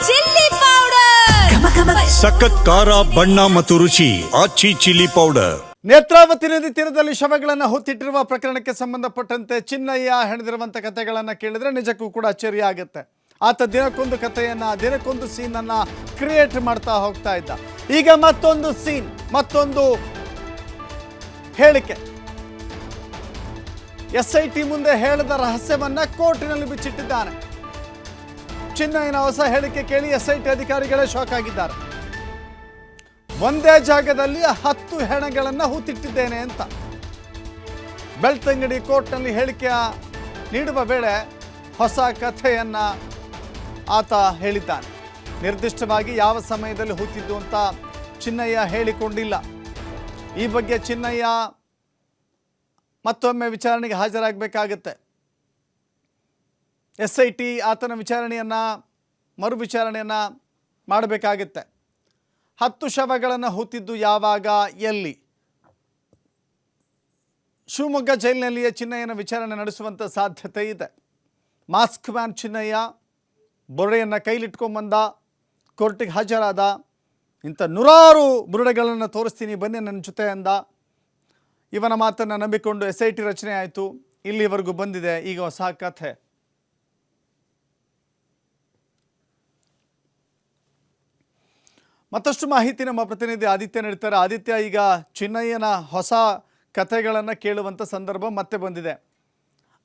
Chilli powder, ಸಖತ್ ಖಾರ ಬಣ್ಣ ಮತ್ತು ರುಚಿ ಆಚಿ ಚಿಲ್ಲಿ ಪೌಡರ್. ನೇತ್ರಾವತಿ ನದಿ ತೀರದಲ್ಲಿ ಶವಗಳನ್ನು ಹೊತ್ತಿಟ್ಟಿರುವ ಪ್ರಕರಣಕ್ಕೆ ಸಂಬಂಧಪಟ್ಟಂತೆ ಚಿನ್ನಯ್ಯ ಹೆಣೆದಿರುವಂಥ ಕಥೆಗಳನ್ನು ಕೇಳಿದ್ರೆ ನಿಜಕ್ಕೂ ಕೂಡ ಅಚ್ಚರಿ ಆಗುತ್ತೆ. ಆತ ದಿನಕ್ಕೊಂದು ಕಥೆಯನ್ನು, ದಿನಕ್ಕೊಂದು ಸೀನನ್ನು ಕ್ರಿಯೇಟ್ ಮಾಡ್ತಾ ಹೋಗ್ತಾ ಇದ್ದ. ಈಗ ಮತ್ತೊಂದು ಸೀನ್, ಮತ್ತೊಂದು ಹೇಳಿಕೆ. SIT ಮುಂದೆ ಹೇಳಿದ ರಹಸ್ಯವನ್ನ ಕೋರ್ಟಿನಲ್ಲಿ ಬಿಚ್ಚಿಟ್ಟಿದ್ದಾನೆ. ಚಿನ್ನಯ್ಯನ ಹೊಸ ಹೇಳಿಕೆ ಕೇಳಿ SIT ಅಧಿಕಾರಿಗಳೇ ಶಾಕ್ ಆಗಿದ್ದಾರೆ. ಒಂದೇ ಜಾಗದಲ್ಲಿ 10 ಹೆಣಗಳನ್ನು ಹೂತಿಟ್ಟಿದ್ದೇನೆ ಅಂತ ಬೆಳ್ತಂಗಡಿ ಕೋರ್ಟ್ನಲ್ಲಿ ಹೇಳಿಕೆ ನೀಡುವ ವೇಳೆ ಹೊಸ ಕಥೆಯನ್ನು ಆತ ಹೇಳಿದ್ದಾನೆ. ನಿರ್ದಿಷ್ಟವಾಗಿ ಯಾವ ಸಮಯದಲ್ಲಿ ಹೂತಿದ್ದು ಅಂತ ಚಿನ್ನಯ್ಯ ಹೇಳಿಕೊಂಡಿಲ್ಲ. ಈ ಬಗ್ಗೆ ಚಿನ್ನಯ್ಯ ಮತ್ತೊಮ್ಮೆ ವಿಚಾರಣೆಗೆ ಹಾಜರಾಗಬೇಕಾಗತ್ತೆ. SIT ಆತನ ಮರು ವಿಚಾರಣೆಯನ್ನು ಮಾಡಬೇಕಾಗತ್ತೆ. 10 ಶವಗಳನ್ನು ಹೂತಿದ್ದು ಯಾವಾಗ, ಎಲ್ಲಿ? ಶಿವಮೊಗ್ಗ ಜೈಲಿನಲ್ಲಿಯೇ ಚಿನ್ನಯ್ಯನ ವಿಚಾರಣೆ ನಡೆಸುವಂಥ ಸಾಧ್ಯತೆ ಇದೆ. ಮಾಸ್ಕ್ ಮ್ಯಾನ್ ಚಿನ್ನಯ್ಯ ಬುರುಡೆಯನ್ನು ಕೈಲಿಟ್ಕೊಂಬಂದ, ಕೋರ್ಟಿಗೆ ಹಾಜರಾದ. ಇಂಥ ನೂರಾರು ಬುರುಡೆಗಳನ್ನು ತೋರಿಸ್ತೀನಿ ಬನ್ನಿ ನನ್ನ ಜೊತೆ ಅಂದ. ಇವನ ಮಾತನ್ನು ನಂಬಿಕೊಂಡು SIT ರಚನೆ ಆಯಿತು. ಇಲ್ಲಿವರೆಗೂ ಬಂದಿದೆ. ಈಗ ಹೊಸ ಕಥೆ. ಮತ್ತಷ್ಟು ಮಾಹಿತಿ ನಮ್ಮ ಪ್ರತಿನಿಧಿ ಆದಿತ್ಯ ನೀಡ್ತಾರೆ. ಆದಿತ್ಯ, ಈಗ ಚಿನ್ನಯ್ಯನ ಹೊಸ ಕಥೆಗಳನ್ನು ಕೇಳುವಂಥ ಸಂದರ್ಭ ಮತ್ತೆ ಬಂದಿದೆ.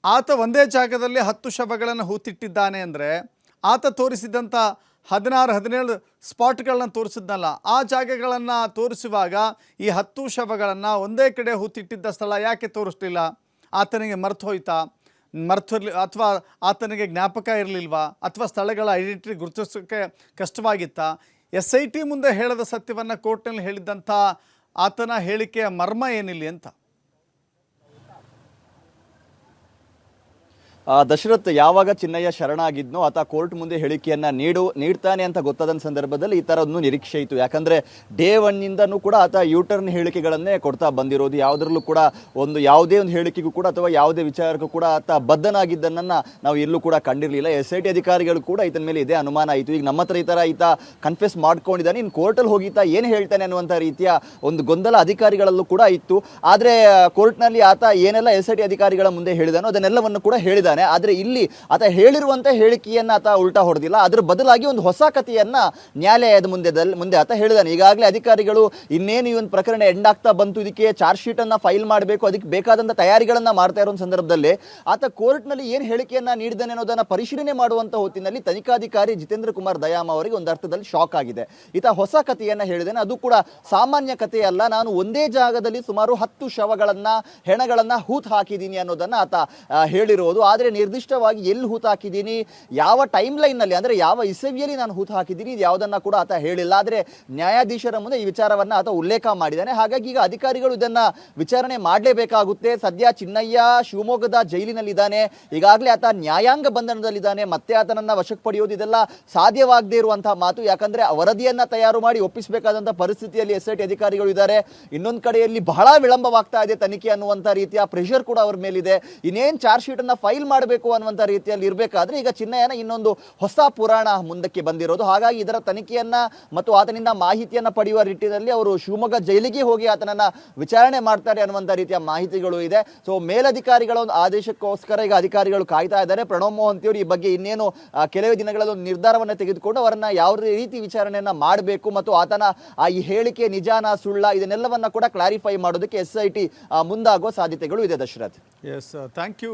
ಆತ ಒಂದೇ ಜಾಗದಲ್ಲಿ 10 ಶವಗಳನ್ನು ಹೂತಿಟ್ಟಿದ್ದಾನೆ ಅಂದರೆ ಆತ ತೋರಿಸಿದಂಥ 16-17 ಸ್ಪಾಟ್ಗಳನ್ನು ತೋರಿಸಿದ್ನಲ್ಲ, ಆ ಜಾಗಗಳನ್ನು ತೋರಿಸುವಾಗ ಈ 10 ಶವಗಳನ್ನು ಒಂದೇ ಕಡೆ ಹೂತಿಟ್ಟಿದ್ದ ಸ್ಥಳ ಯಾಕೆ ತೋರಿಸಲಿಲ್ಲ? ಆತನಿಗೆ ಮರ್ತು ಹೋಯ್ತಾ, ಅಥವಾ ಆತನಿಗೆ ಜ್ಞಾಪಕ ಇರಲಿಲ್ವಾ, ಅಥವಾ ಸ್ಥಳಗಳ ಐಡೆಂಟಿಟಿ ಗುರುತಿಸೋಕ್ಕೆ ಕಷ್ಟವಾಗಿತ್ತಾ? SIT ಮುಂದೆ ಹೇಳದ ಸತ್ಯವನ್ನು ಕೋರ್ಟ್ನಲ್ಲಿ ಹೇಳಿದ್ದಂಥ ಆತನ ಹೇಳಿಕೆಯ ಮರ್ಮ ಏನಿಲ್ಲ ಅಂತ. ದಶರಥ್ ಯಾವಾಗ ಚಿನ್ನಯ್ಯ ಶರಣಾಗಿದ್ನೋ ಆತ ಕೋರ್ಟ್ ಮುಂದೆ ಹೇಳಿಕೆಯನ್ನ ನೀಡ್ತಾನೆ ಅಂತ ಗೊತ್ತಾದ ಸಂದರ್ಭದಲ್ಲಿ ಈ ಥರದ್ದು ನಿರೀಕ್ಷೆ ಇತ್ತು. ಯಾಕಂದ್ರೆ ಡೇ 1ನಿಂದನೂ ಕೂಡ ಆತ ಯೂಟರ್ನ್ ಹೇಳಿಕೆಗಳನ್ನೇ ಕೊಡ್ತಾ ಬಂದಿರೋದು. ಯಾವುದರಲ್ಲೂ ಕೂಡ ಯಾವುದೇ ಒಂದು ಹೇಳಿಕೆಗೂ ಕೂಡ ಅಥವಾ ಯಾವುದೇ ವಿಚಾರಕ್ಕೂ ಕೂಡ ಆತ ಬದ್ಧನಾಗಿದ್ದನ್ನ ನಾವು ಎಲ್ಲೂ ಕೂಡ ಕಂಡಿರಲಿಲ್ಲ. SIT ಅಧಿಕಾರಿಗಳು ಕೂಡ ಈತನ ಮೇಲೆ ಇದೇ ಅನುಮಾನ ಆಯಿತು. ಈಗ ನಮ್ಮ ಹತ್ರ ಈತ ಕನ್ಫೆಸ್ ಮಾಡ್ಕೊಂಡಿದ್ದಾನೆ, ಇನ್ನು ಕೋರ್ಟಲ್ಲಿ ಹೋಗಿ ಈತ ಏನು ಹೇಳ್ತಾನೆ ಅನ್ನುವಂಥ ರೀತಿಯ ಒಂದು ಗೊಂದಲ ಅಧಿಕಾರಿಗಳಲ್ಲೂ ಕೂಡ ಇತ್ತು. ಆದರೆ ಕೋರ್ಟ್ನಲ್ಲಿ ಆತ ಏನೆಲ್ಲ SIT ಅಧಿಕಾರಿಗಳ ಮುಂದೆ ಹೇಳಿದಾನೋ ಅದನ್ನೆಲ್ಲವನ್ನು ಕೂಡ ಹೇಳಿದ. ಆದ್ರೆ ಇಲ್ಲಿ ಆತ ಹೇಳಿರುವಂತ ಹೇಳಿಕೆಯನ್ನ ಆತ ಉಲ್ಟಾ ಹೊಡೆದಿಲ್ಲ. ಅದರ ಬದಲಾಗಿ ಒಂದು ಹೊಸ ಕಥೆಯನ್ನ ನ್ಯಾಯಾಲಯದ ಮುಂದೆ ಆತ ಹೇಳಿದಾನೆ. ಈಗಾಗಲೇ ಅಧಿಕಾರಿಗಳು ಇನ್ನೇನು ಈ ಒಂದು ಪ್ರಕರಣ ಎಂಡ್ ಆಗ್ತಾ ಬಂತು, ಇದಕ್ಕೆ ಚಾರ್ಜ್ ಶೀಟ್ ಅನ್ನ ಫೈಲ್ ಮಾಡಬೇಕು, ಅದಕ್ಕೆ ಬೇಕಾದಂತ ತಯಾರಿಗಳನ್ನ ಮಾಡ್ತಾ ಇರೋ ಸಂದರ್ಭದಲ್ಲಿ ಆತ ಕೋರ್ಟ್ ನಲ್ಲಿ ಏನ್ ಹೇಳಿಕೆಯನ್ನ ನೀಡಿದಾನೆ ಅನ್ನೋದನ್ನ ಪರಿಶೀಲನೆ ಮಾಡುವಂತ ಹೊತ್ತಿನಲ್ಲಿ ತನಿಖಾಧಿಕಾರಿ ಜಿತೇಂದ್ರ ಕುಮಾರ್ ದಯಾಮ್ ಅವರಿಗೆ ಒಂದು ಅರ್ಥದಲ್ಲಿ ಶಾಕ್ ಆಗಿದೆ. ಈತ ಹೊಸ ಕಥೆಯನ್ನ ಹೇಳಿದಾನೆ. ಅದು ಕೂಡ ಸಾಮಾನ್ಯ ಕಥೆಯಲ್ಲ. ನಾನು ಒಂದೇ ಜಾಗದಲ್ಲಿ ಸುಮಾರು 10 ಹೆಣಗಳನ್ನ ಹೂತ್ ಹಾಕಿದ್ದೀನಿ ಅನ್ನೋದನ್ನ ಆತ ಹೇಳಿರೋದು. ಆದ್ರೆ ನಿರ್ದಿಷ್ಟವಾಗಿ ಎಲ್ಲಿ ಹೂತು ಹಾಕಿದ್ದೀನಿ, ಯಾವ ಟೈಮ್ ಲೈನ್ ನಲ್ಲಿ, ಅಂದ್ರೆ ಯಾವ ಇಸವಿಯಲ್ಲಿ ನಾನು ಹೂತು ಹಾಕಿದ್ದೀನಿ, ಇದು ಯಾವುದನ್ನ ಕೂಡ ಆತ ಹೇಳಿಲ್ಲ. ಆದ್ರೆ ನ್ಯಾಯಾಧೀಶರ ಮುಂದೆ ಈ ವಿಚಾರವನ್ನ ಆತ ಉಲ್ಲೇಖ ಮಾಡಿದ್ದಾನೆ. ಹಾಗಾಗಿ ಈಗ ಅಧಿಕಾರಿಗಳು ಇದನ್ನ ವಿಚಾರಣೆ ಮಾಡಲೇಬೇಕಾಗುತ್ತೆ. ಸದ್ಯ ಚಿನ್ನಯ್ಯ ಶಿವಮೊಗ್ಗದ ಜೈಲಿನಲ್ಲಿದ್ದಾನೆ. ಈಗಾಗಲೇ ಆತ ನ್ಯಾಯಾಂಗ ಬಂಧನದಲ್ಲಿದ್ದಾನೆ. ಮತ್ತೆ ಆತನನ್ನ ವಶಕ್ಕೆ ಪಡೆಯೋದು ಇದೆಲ್ಲ ಸಾಧ್ಯವಾಗದೇ ಇರುವಂತಹ ಮಾತು. ಯಾಕಂದ್ರೆ ವರದಿಯನ್ನ ತಯಾರು ಮಾಡಿ ಒಪ್ಪಿಸಬೇಕಾದಂತಹ ಪರಿಸ್ಥಿತಿಯಲ್ಲಿ SIT ಅಧಿಕಾರಿಗಳು ಇದ್ದಾರೆ. ಇನ್ನೊಂದು ಕಡೆಯಲ್ಲಿ ಬಹಳ ವಿಳಂಬವಾಗ್ತಾ ಇದೆ ತನಿಖೆ ಅನ್ನುವಂಥ ರೀತಿಯ ಪ್ರೆಷರ್ ಕೂಡ ಅವ್ರ ಮೇಲಿದೆ. ಇನ್ನೇನು ಚಾರ್ಜ್ ಶೀಟ್ ಅನ್ನ ಫೈಲ್ ಮಾಡಬೇಕು ಅನ್ನುವಂಥ ರೀತಿಯಲ್ಲಿ ಇರಬೇಕಾದ್ರೆ ಈಗ ಚಿನ್ನಯ್ಯನ ಇನ್ನೊಂದು ಹೊಸ ಪುರಾಣ ಮುಂದಕ್ಕೆ ಬಂದಿರೋದು. ಹಾಗಾಗಿ ಇದರ ತನಿಖೆಯನ್ನ ಮತ್ತು ಆತನಿಂದ ಮಾಹಿತಿಯನ್ನ ಪಡೆಯುವ ನಿಟ್ಟಿನಲ್ಲಿ ಅವರು ಶಿವಮೊಗ್ಗ ಜೈಲಿಗೆ ಹೋಗಿ ಆತನನ್ನ ವಿಚಾರಣೆ ಮಾಡ್ತಾರೆ ಅನ್ನುವಂಥ ರೀತಿಯ ಮಾಹಿತಿಗಳು ಇದೆ. ಸೊ ಮೇಲಧಿಕಾರಿಗಳ ಒಂದು ಆದೇಶಕ್ಕೋಸ್ಕರ ಈಗ ಅಧಿಕಾರಿಗಳು ಕಾಯ್ತಾ ಇದ್ದಾರೆ. ಪ್ರಣವ್ ಮೋಹಂತಿ ಅವರು ಈ ಬಗ್ಗೆ ಇನ್ನೇನು ಕೆಲವೇ ದಿನಗಳಲ್ಲಿ ಒಂದು ನಿರ್ಧಾರವನ್ನು ತೆಗೆದುಕೊಂಡು ಅವರನ್ನ ಯಾವ ರೀತಿ ವಿಚಾರಣೆಯನ್ನ ಮಾಡಬೇಕು ಮತ್ತು ಆತನ ಈ ಹೇಳಿಕೆ ನಿಜಾನ ಸುಳ್ಳ ಇದನ್ನೆಲ್ಲವನ್ನ ಕೂಡ ಕ್ಲಾರಿಫೈ ಮಾಡೋದಕ್ಕೆ SIT ಮುಂದಾಗುವ ಸಾಧ್ಯತೆಗಳು ಇದೆ. Dasharath, S, thank you.